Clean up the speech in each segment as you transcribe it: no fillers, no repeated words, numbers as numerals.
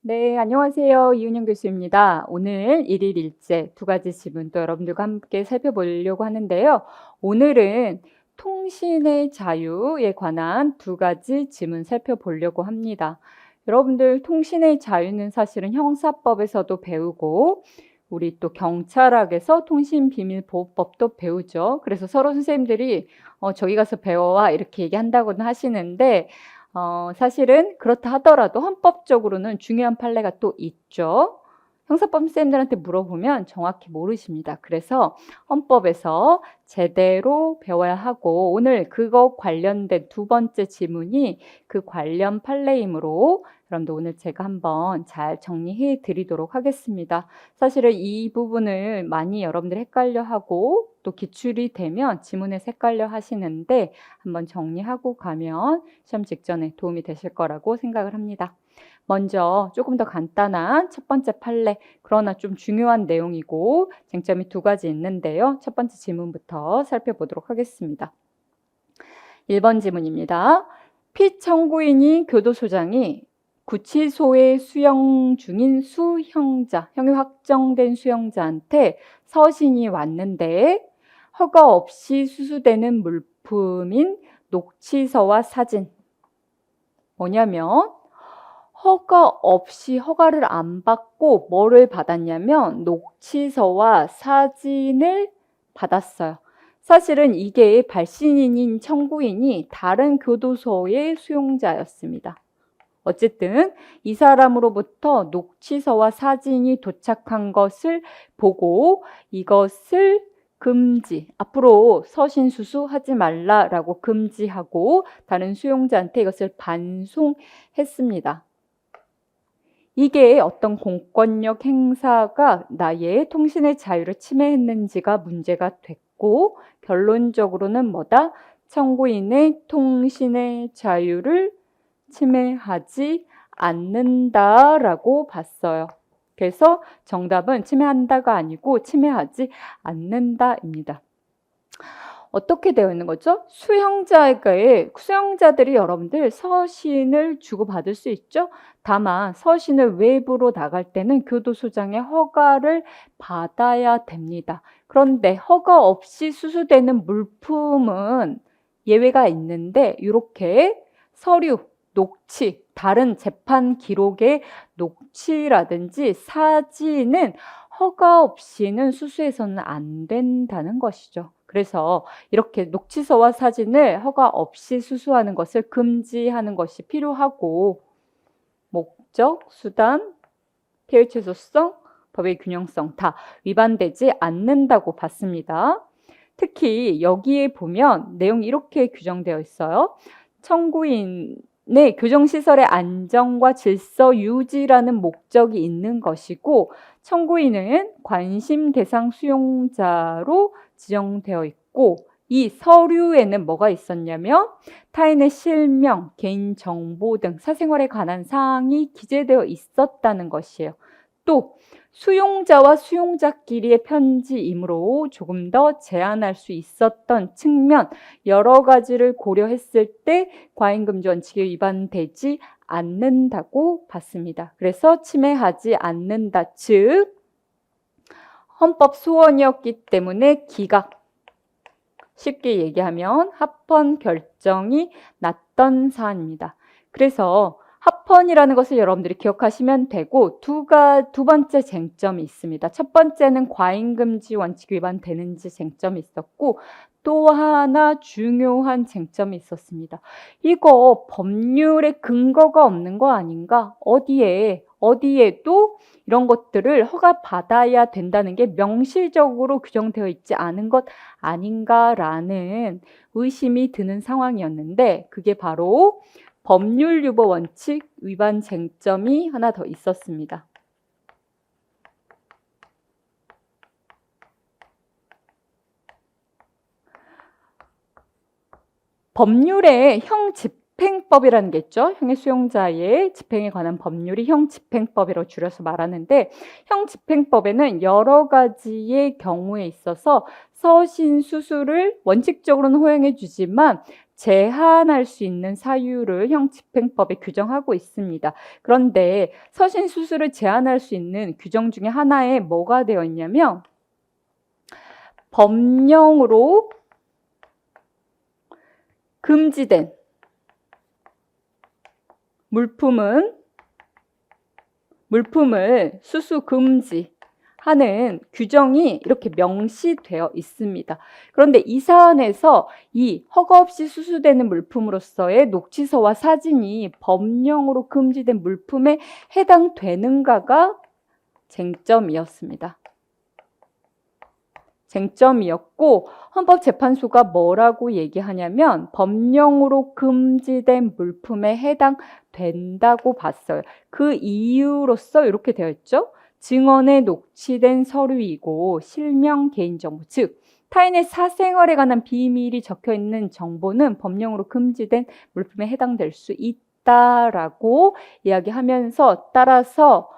네, 안녕하세요. 이은영 교수입니다. 오늘 일일 일제 두 가지 지문 또 여러분들과 함께 살펴보려고 하는데요. 오늘은 통신의 자유에 관한 두 가지 지문 살펴보려고 합니다. 여러분들 통신의 자유는 사실은 형사법에서도 배우고 우리 또 경찰학에서 통신비밀보호법도 배우죠. 그래서 서로 선생님들이 저기 가서 배워와 이렇게 얘기한다고는 하시는데 사실은 그렇다 하더라도 헌법적으로는 중요한 판례가 또 있죠. 형사법 선생님들한테 물어보면 정확히 모르십니다. 그래서 헌법에서 제대로 배워야 하고 오늘 그거 관련된 두 번째 지문이 그 관련 판례이므로 여러분들 오늘 제가 한번 잘 정리해 드리도록 하겠습니다. 사실은 이 부분을 많이 여러분들 헷갈려 하고 또 기출이 되면 지문에 헷갈려 하시는데 한번 정리하고 가면 시험 직전에 도움이 되실 거라고 생각을 합니다. 먼저 조금 더 간단한 첫 번째 판례, 그러나 좀 중요한 내용이고 쟁점이 두 가지 있는데요. 첫 번째 지문부터 살펴보도록 하겠습니다. 1번 지문입니다. 피청구인이 교도소장이 구치소에 수용 중인 수형자, 형이 확정된 수형자한테 서신이 왔는데 허가 없이 수수되는 물품인 녹취서와 사진. 뭐냐면 허가 없이 허가를 안 받고 뭐를 받았냐면 녹취서와 사진을 받았어요. 사실은 이게 발신인인 청구인이 다른 교도소의 수용자였습니다. 어쨌든 이 사람으로부터 녹취서와 사진이 도착한 것을 보고 이것을 금지, 앞으로 서신 수수하지 말라라고 금지하고 다른 수용자한테 이것을 반송했습니다. 이게 어떤 공권력 행사가 나의 통신의 자유를 침해했는지가 문제가 됐고 결론적으로는 뭐다? 청구인의 통신의 자유를 침해하지 않는다라고 봤어요. 그래서 정답은 침해한다가 아니고 침해하지 않는다입니다. 어떻게 되어 있는 거죠? 수용자들이 여러분들 서신을 주고받을 수 있죠. 다만 서신을 외부로 나갈 때는 교도소장의 허가를 받아야 됩니다. 그런데 허가 없이 수수되는 물품은 예외가 있는데 이렇게 서류, 녹취, 다른 재판 기록의 녹취라든지 사진은 허가 없이는 수수해서는 안 된다는 것이죠. 그래서 이렇게 녹취서와 사진을 허가 없이 수수하는 것을 금지하는 것이 필요하고 목적, 수단, 피해의 최소성, 법의 균형성 다 위반되지 않는다고 봤습니다. 특히 여기에 보면 내용이 이렇게 규정되어 있어요. 청구인의 교정시설의 안정과 질서 유지라는 목적이 있는 것이고 청구인은 관심 대상 수용자로 지정되어 있고 이 서류에는 뭐가 있었냐면 타인의 실명, 개인정보 등 사생활에 관한 사항이 기재되어 있었다는 것이에요. 또 수용자와 수용자끼리의 편지이므로 조금 더 제한할 수 있었던 측면 여러 가지를 고려했을 때 과잉금지 원칙에 위반되지 않는다고 봤습니다. 그래서 침해하지 않는다. 즉 헌법 소원이었기 때문에 기각. 쉽게 얘기하면 합헌 결정이 났던 사안입니다. 그래서 합헌이라는 것을 여러분들이 기억하시면 되고 두 번째 쟁점이 있습니다. 첫 번째는 과잉금지 원칙 위반되는지 쟁점이 있었고 또 하나 중요한 쟁점이 있었습니다. 이거 법률에 근거가 없는 거 아닌가? 어디에도 이런 것들을 허가받아야 된다는 게 명시적으로 규정되어 있지 않은 것 아닌가라는 의심이 드는 상황이었는데 그게 바로 법률 유보 원칙 위반 쟁점이 하나 더 있었습니다. 법률에 형집행법이라는 게 있죠. 형의 수용자의 집행에 관한 법률이 형집행법이라고 줄여서 말하는데 형집행법에는 여러 가지의 경우에 있어서 서신 수수를 원칙적으로는 허용해 주지만 제한할 수 있는 사유를 형집행법에 규정하고 있습니다. 그런데 서신 수수를 제한할 수 있는 규정 중에 하나에 뭐가 되어 있냐면 법령으로 금지된 물품을 수수 금지하는 규정이 이렇게 명시되어 있습니다. 그런데 이 사안에서 이 허가 없이 수수되는 물품으로서의 녹취서와 사진이 법령으로 금지된 물품에 해당되는가가 쟁점이었습니다. 쟁점이었고 헌법재판소가 뭐라고 얘기하냐면 법령으로 금지된 물품에 해당된다고 봤어요. 그 이유로서 이렇게 되어 있죠. 증언에 녹취된 서류이고 실명 개인정보, 즉 타인의 사생활에 관한 비밀이 적혀있는 정보는 법령으로 금지된 물품에 해당될 수 있다라고 이야기하면서 따라서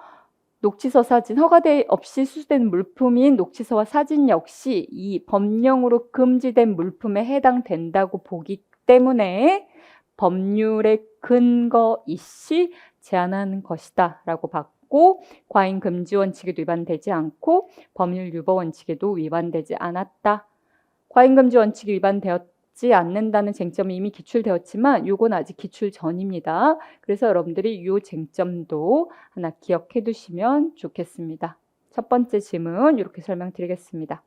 녹취서, 사진, 허가돼 없이 수수된 물품인 녹취서와 사진 역시 이 법령으로 금지된 물품에 해당된다고 보기 때문에 법률의 근거 이시 제한하는 것이다 라고 봤고 과잉 금지 원칙에도 위반되지 않고 법률 유보 원칙에도 위반되지 않았다. 과잉 금지 원칙이 위반되었지 않는다는 쟁점이 이미 기출되었지만 이건 아직 기출 전입니다. 그래서 여러분들이 이 쟁점도 하나 기억해 두시면 좋겠습니다. 첫 번째 지문 이렇게 설명드리겠습니다.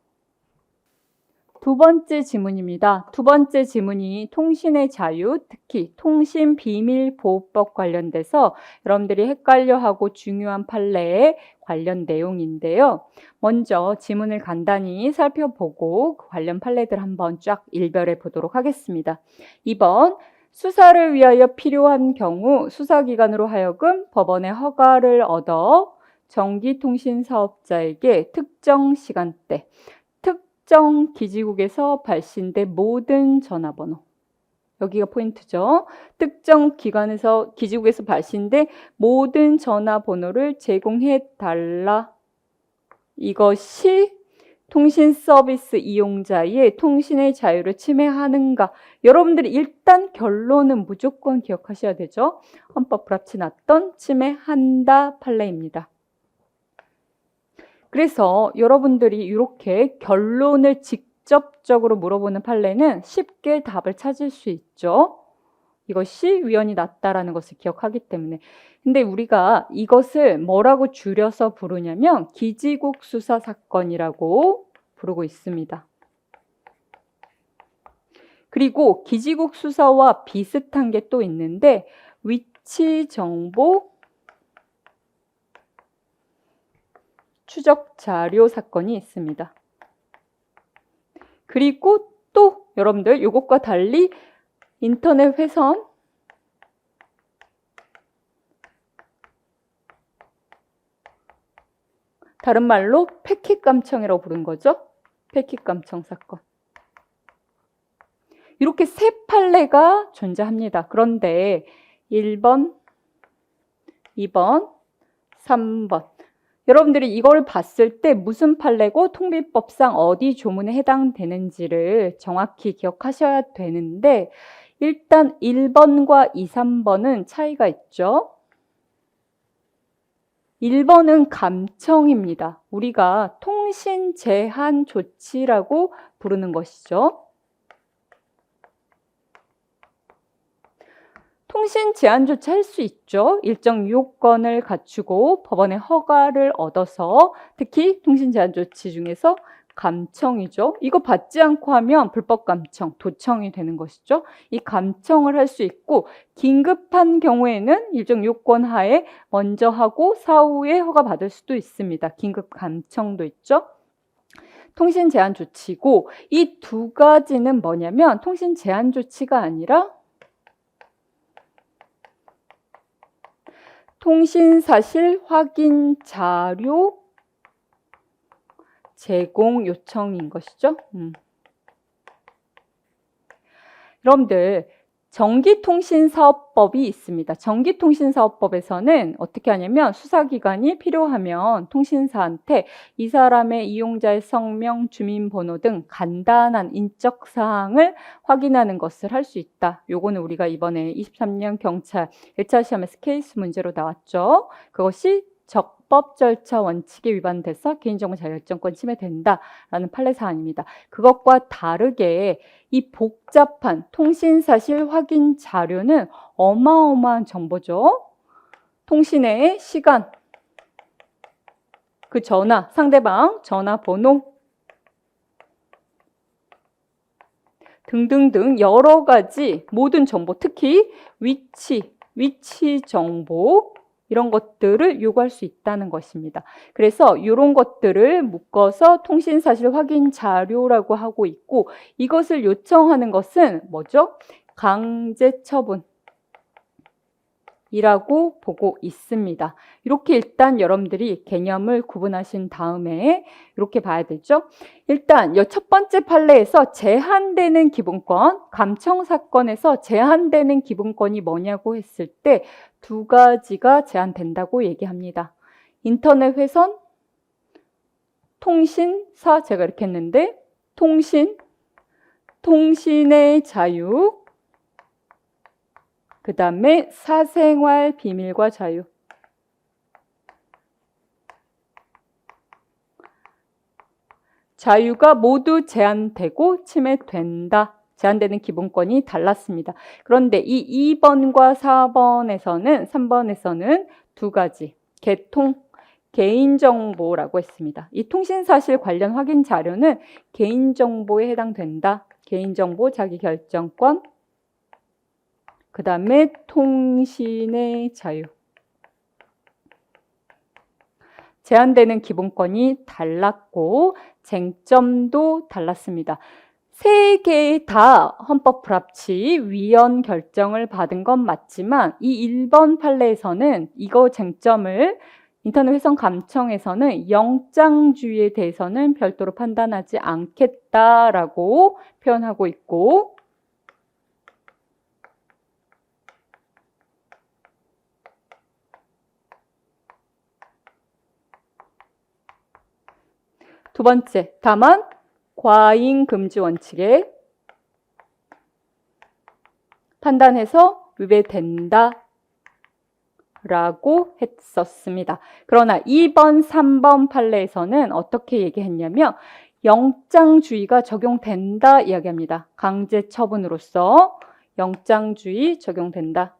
두 번째 지문입니다. 두 번째 지문이 통신의 자유, 특히 통신비밀보호법 관련돼서 여러분들이 헷갈려하고 중요한 판례에 관련 내용인데요. 먼저 지문을 간단히 살펴보고 그 관련 판례들 한번 쫙 일별해 보도록 하겠습니다. 2번, 수사를 위하여 필요한 경우 수사기관으로 하여금 법원의 허가를 얻어 전기통신사업자에게 특정 시간대, 특정 기지국에서 발신된 모든 전화번호, 여기가 포인트죠. 특정 기지국에서 발신된 모든 전화번호를 제공해달라. 이것이 통신 서비스 이용자의 통신의 자유를 침해하는가? 여러분들이 일단 결론은 무조건 기억하셔야 되죠. 헌법 불합치 났던 침해한다 판례입니다. 그래서 여러분들이 이렇게 결론을 직접적으로 물어보는 판례는 쉽게 답을 찾을 수 있죠. 이것이 위헌이 났다라는 것을 기억하기 때문에. 근데 우리가 이것을 뭐라고 줄여서 부르냐면 기지국 수사 사건이라고 부르고 있습니다. 그리고 기지국 수사와 비슷한 게 또 있는데 위치 정보 추적 자료 사건이 있습니다. 그리고 또 여러분들 이것과 달리 인터넷 회선, 다른 말로 패킷 감청이라고 부른 거죠. 패킷 감청 사건. 이렇게 세 판례가 존재합니다. 그런데 1번, 2번, 3번. 여러분들이 이걸 봤을 때 무슨 판례고 통비법상 어디 조문에 해당되는지를 정확히 기억하셔야 되는데 일단 1번과 2, 3번은 차이가 있죠. 1번은 감청입니다. 우리가 통신 제한 조치라고 부르는 것이죠. 통신 제한 조치 할 수 있죠. 일정 요건을 갖추고 법원의 허가를 얻어서 특히 통신 제한 조치 중에서 감청이죠. 이거 받지 않고 하면 불법 감청, 도청이 되는 것이죠. 이 감청을 할 수 있고 긴급한 경우에는 일정 요건 하에 먼저 하고 사후에 허가 받을 수도 있습니다. 긴급 감청도 있죠. 통신 제한 조치고 이 두 가지는 뭐냐면 통신 제한 조치가 아니라 통신사실 확인 자료 제공 요청인 것이죠. 여러분들 전기통신사업법이 있습니다. 전기통신사업법에서는 어떻게 하냐면 수사기관이 필요하면 통신사한테 이 사람의 이용자의 성명, 주민번호 등 간단한 인적사항을 확인하는 것을 할 수 있다. 요거는 우리가 이번에 23년 경찰 1차 시험에서 케이스 문제로 나왔죠. 그것이 적법 절차 원칙에 위반돼서 개인정보 자율결정권 침해된다라는 판례 사안입니다. 그것과 다르게 이 복잡한 통신사실 확인 자료는 어마어마한 정보죠. 통신의 시간, 그 전화, 상대방 전화번호 등등등 여러 가지 모든 정보, 특히 위치 정보 이런 것들을 요구할 수 있다는 것입니다. 그래서 이런 것들을 묶어서 통신사실 확인 자료라고 하고 있고 이것을 요청하는 것은 뭐죠? 강제처분. 이라고 보고 있습니다. 이렇게 일단 여러분들이 개념을 구분하신 다음에 이렇게 봐야 되죠. 일단 이 첫 번째 판례에서 제한되는 기본권, 감청 사건에서 제한되는 기본권이 뭐냐고 했을 때 두 가지가 제한된다고 얘기합니다. 인터넷 회선, 통신사, 제가 이렇게 했는데 통신의 자유, 그 다음에 사생활 비밀과 자유. 자유가 모두 제한되고 침해된다. 제한되는 기본권이 달랐습니다. 그런데 이 2번과 4번에서는, 3번에서는 두 가지, 개인정보라고 했습니다. 이 통신사실 관련 확인 자료는 개인정보에 해당된다. 개인정보 자기결정권, 그 다음에 통신의 자유. 제한되는 기본권이 달랐고 쟁점도 달랐습니다. 세 개 다 헌법 불합치 위헌 결정을 받은 건 맞지만 이 1번 판례에서는 이거 쟁점을 인터넷 회선 감청에서는 영장주의에 대해서는 별도로 판단하지 않겠다라고 표현하고 있고 두 번째, 다만 과잉 금지 원칙에 판단해서 위배된다 라고 했었습니다. 그러나 2번, 3번 판례에서는 어떻게 얘기했냐면 영장주의가 적용된다 이야기합니다. 강제 처분으로서 영장주의 적용된다.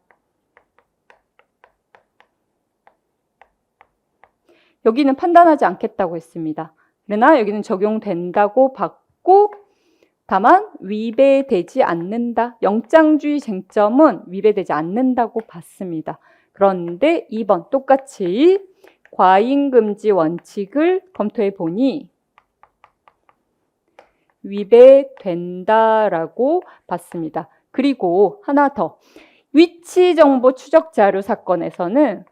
여기는 판단하지 않겠다고 했습니다. 그러나 여기는 적용된다고 봤고 다만 위배되지 않는다. 영장주의 쟁점은 위배되지 않는다고 봤습니다. 그런데 2번 똑같이 과잉금지 원칙을 검토해 보니 위배된다라고 봤습니다. 그리고 하나 더, 위치정보 추적 자료 사건에서는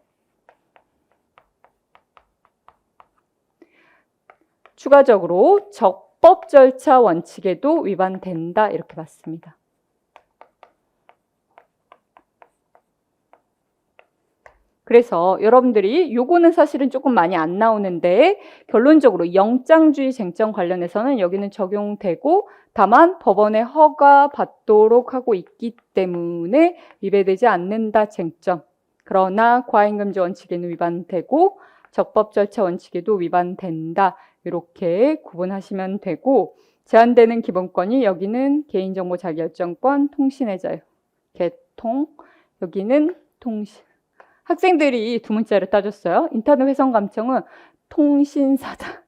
추가적으로 적법 절차 원칙에도 위반된다 이렇게 봤습니다. 그래서 여러분들이 요거는 사실은 조금 많이 안 나오는데 결론적으로 영장주의 쟁점 관련해서는 여기는 적용되고 다만 법원의 허가 받도록 하고 있기 때문에 위배되지 않는다 쟁점. 그러나 과잉금지 원칙에는 위반되고 적법 절차 원칙에도 위반된다. 이렇게 구분하시면 되고 제한되는 기본권이 여기는 개인정보 자기결정권, 통신의 자유, 개통, 여기는 통신. 학생들이 두 문자를 따졌어요. 인터넷 회선 감청은 통신사다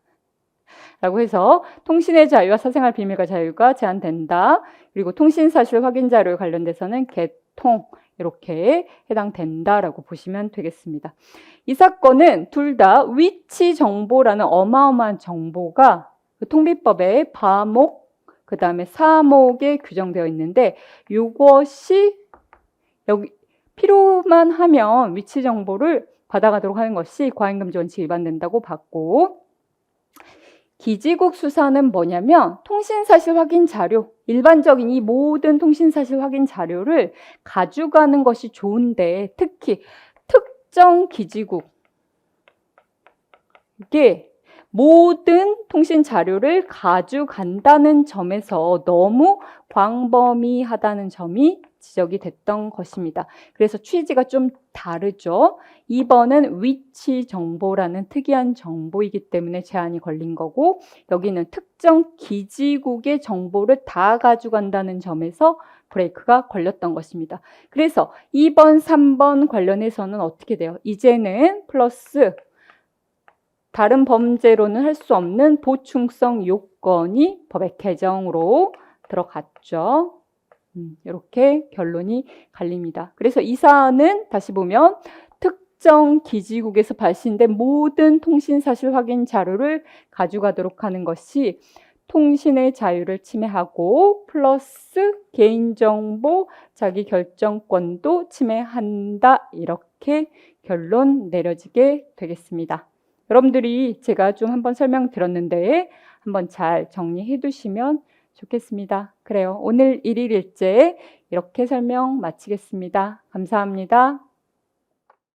라고 해서 통신의 자유와 사생활 비밀과 자유가 제한된다. 그리고 통신사실 확인 자료에 관련돼서는 개통 이렇게 해당된다라고 보시면 되겠습니다. 이 사건은 둘 다 위치 정보라는 어마어마한 정보가 그 통비법의 과목, 그 다음에 사목에 규정되어 있는데 이것이 여기 필요만 하면 위치 정보를 받아가도록 하는 것이 과잉금지 원칙 위반된다고 봤고 기지국 수사는 뭐냐면 통신사실 확인 자료, 일반적인 이 모든 통신사실 확인 자료를 가져가는 것이 좋은데 특히 특정 기지국, 이게 모든 통신 자료를 가져간다는 점에서 너무 광범위하다는 점이 지적이 됐던 것입니다. 그래서 취지가 좀 다르죠. 2번은 위치 정보라는 특이한 정보이기 때문에 제한이 걸린 거고, 여기는 특정 기지국의 정보를 다 가져간다는 점에서 브레이크가 걸렸던 것입니다. 그래서 2번, 3번 관련해서는 어떻게 돼요? 이제는 플러스 다른 범죄로는 할 수 없는 보충성 요건이 법의 개정으로 들어갔죠. 이렇게 결론이 갈립니다. 그래서 이 사안은 다시 보면 특정 기지국에서 발신된 모든 통신사실 확인 자료를 가져가도록 하는 것이 통신의 자유를 침해하고 플러스 개인정보 자기 결정권도 침해한다. 이렇게 결론 내려지게 되겠습니다. 여러분들이 제가 좀 한번 설명드렸는데 한번 잘 정리해 두시면 좋겠습니다. 그래요. 오늘 1일 일제 이렇게 설명 마치겠습니다. 감사합니다.